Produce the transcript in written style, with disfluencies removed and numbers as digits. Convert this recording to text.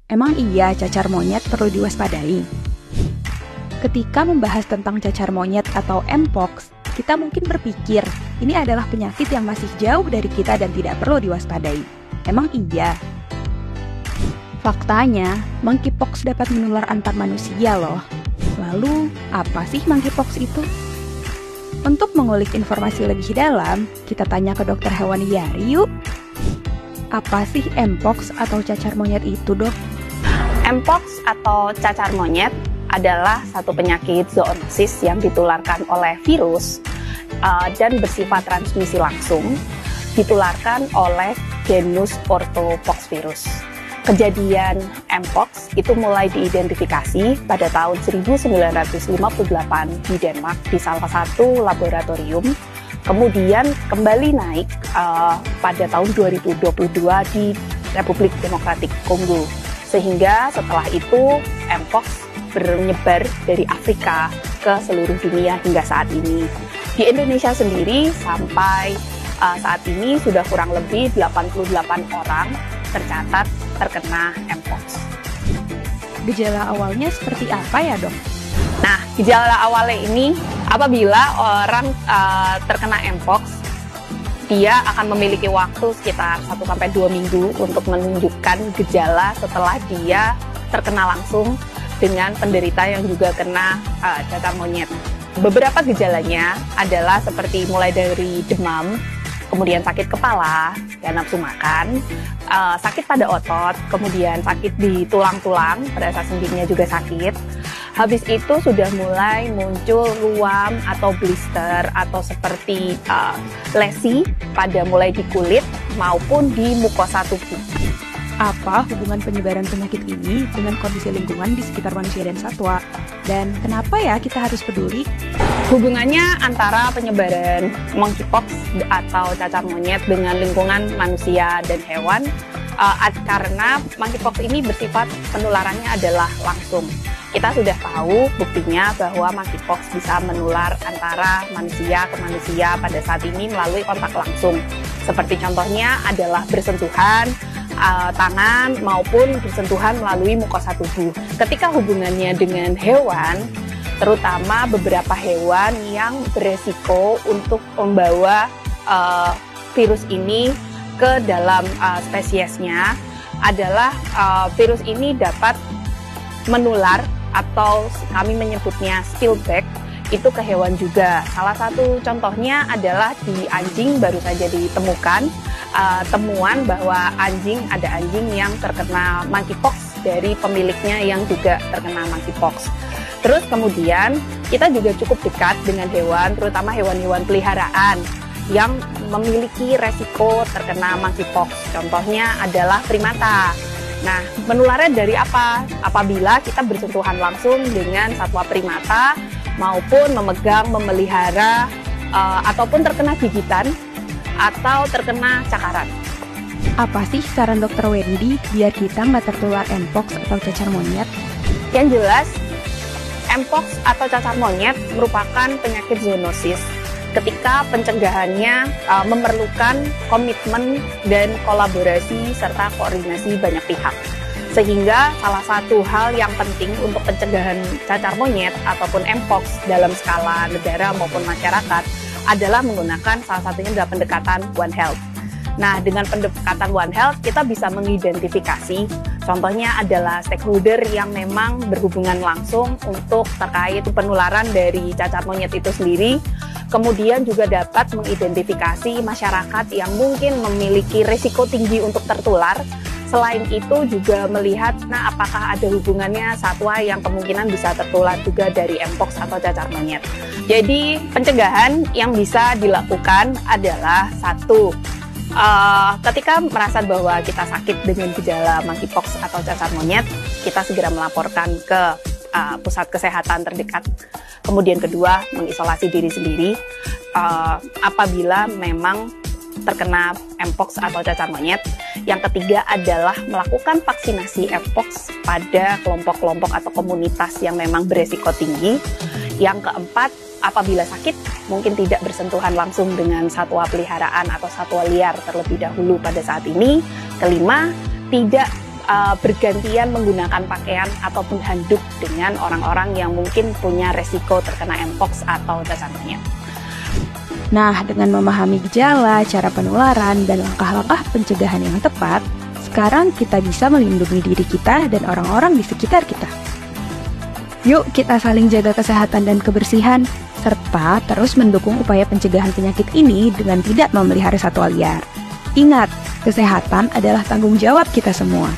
Emang iya cacar monyet perlu diwaspadai? Ketika membahas tentang cacar monyet atau Mpox, kita mungkin berpikir ini adalah penyakit yang masih jauh dari kita dan tidak perlu diwaspadai. Emang iya? Faktanya, monkeypox dapat menular antar manusia loh. Lalu, apa sih monkeypox itu? Untuk mengulik informasi lebih dalam, kita tanya ke dokter hewan Yari yuk. Apa sih Mpox atau cacar monyet itu, Dok? Mpox atau cacar monyet adalah satu penyakit zoonosis yang ditularkan oleh virus dan bersifat transmisi langsung, ditularkan oleh genus Orthopoxvirus. Kejadian Mpox itu mulai diidentifikasi pada tahun 1958 di Denmark di salah satu laboratorium, kemudian kembali naik pada tahun 2022 di Republik Demokratik Kongo. Sehingga setelah itu Mpox menyebar dari Afrika ke seluruh dunia hingga saat ini. Di Indonesia sendiri sampai saat ini sudah kurang lebih 88 orang tercatat terkena Mpox. Gejala awalnya seperti apa ya, Dok? Nah, gejala awalnya ini apabila orang terkena Mpox, dia akan memiliki waktu sekitar 1-2 minggu untuk menunjukkan gejala setelah dia terkena langsung dengan penderita yang juga kena cacar monyet. Beberapa gejalanya adalah seperti mulai dari demam, kemudian sakit kepala, dan nafsu makan, sakit pada otot, kemudian sakit di tulang-tulang, pada saat sendinya juga sakit. Habis itu sudah mulai muncul ruam atau blister atau seperti lesi pada mulai di kulit maupun di mukosa tubuh. Apa hubungan penyebaran penyakit ini dengan kondisi lingkungan di sekitar manusia dan satwa? Dan kenapa ya kita harus peduli? Hubungannya antara penyebaran monkeypox atau cacar monyet dengan lingkungan manusia dan hewan karena monkeypox ini bersifat penularannya adalah langsung. Kita sudah tahu buktinya bahwa monkeypox bisa menular antara manusia ke manusia pada saat ini melalui kontak langsung. Seperti contohnya adalah bersentuhan tangan maupun bersentuhan melalui mukosa tubuh. Ketika hubungannya dengan hewan, terutama beberapa hewan yang beresiko untuk membawa virus ini ke dalam spesiesnya adalah virus ini dapat menular atau kami menyebutnya spillback itu ke hewan juga. Salah satu contohnya adalah di anjing baru saja ditemukan temuan bahwa ada anjing yang terkena monkeypox dari pemiliknya yang juga terkena monkeypox. Terus kemudian kita juga cukup dekat dengan hewan, terutama hewan-hewan peliharaan yang memiliki resiko terkena monkeypox. Contohnya adalah primata. Nah, menularnya dari apa? Apabila kita bersentuhan langsung dengan satwa primata maupun memegang, memelihara, ataupun terkena gigitan atau terkena cakaran. Apa sih saran Dokter Wendy biar kita nggak tertular Mpox atau cacar monyet? Yang jelas, Mpox atau cacar monyet merupakan penyakit zoonosis. Ketika pencegahannya memerlukan komitmen dan kolaborasi serta koordinasi banyak pihak. Sehingga salah satu hal yang penting untuk pencegahan cacar monyet ataupun Mpox dalam skala negara maupun masyarakat adalah menggunakan salah satunya adalah pendekatan One Health. Nah, dengan pendekatan One Health kita bisa mengidentifikasi contohnya adalah stakeholder yang memang berhubungan langsung untuk terkait penularan dari cacar monyet itu sendiri. Kemudian juga dapat mengidentifikasi masyarakat yang mungkin memiliki risiko tinggi untuk tertular. Selain itu juga melihat apakah ada hubungannya satwa yang kemungkinan bisa tertular juga dari Mpox atau cacar monyet. Jadi pencegahan yang bisa dilakukan adalah satu, ketika merasa bahwa kita sakit dengan gejala monkeypox atau cacar monyet, kita segera melaporkan ke pusat kesehatan terdekat. Kemudian kedua, mengisolasi diri sendiri apabila memang terkena Mpox atau cacar monyet. Yang ketiga adalah melakukan vaksinasi Mpox pada kelompok-kelompok atau komunitas yang memang beresiko tinggi. Yang keempat, apabila sakit mungkin tidak bersentuhan langsung dengan satwa peliharaan atau satwa liar terlebih dahulu pada saat ini. Kelima, tidak bergantian menggunakan pakaian ataupun handuk dengan orang-orang yang mungkin punya resiko terkena Mpox atau cacar monyet. Nah, dengan memahami gejala, cara penularan, dan langkah-langkah pencegahan yang tepat, sekarang kita bisa melindungi diri kita dan orang-orang di sekitar kita. Yuk kita saling jaga kesehatan dan kebersihan, serta terus mendukung upaya pencegahan penyakit ini dengan tidak memelihara satwa liar. Ingat, kesehatan adalah tanggung jawab kita semua.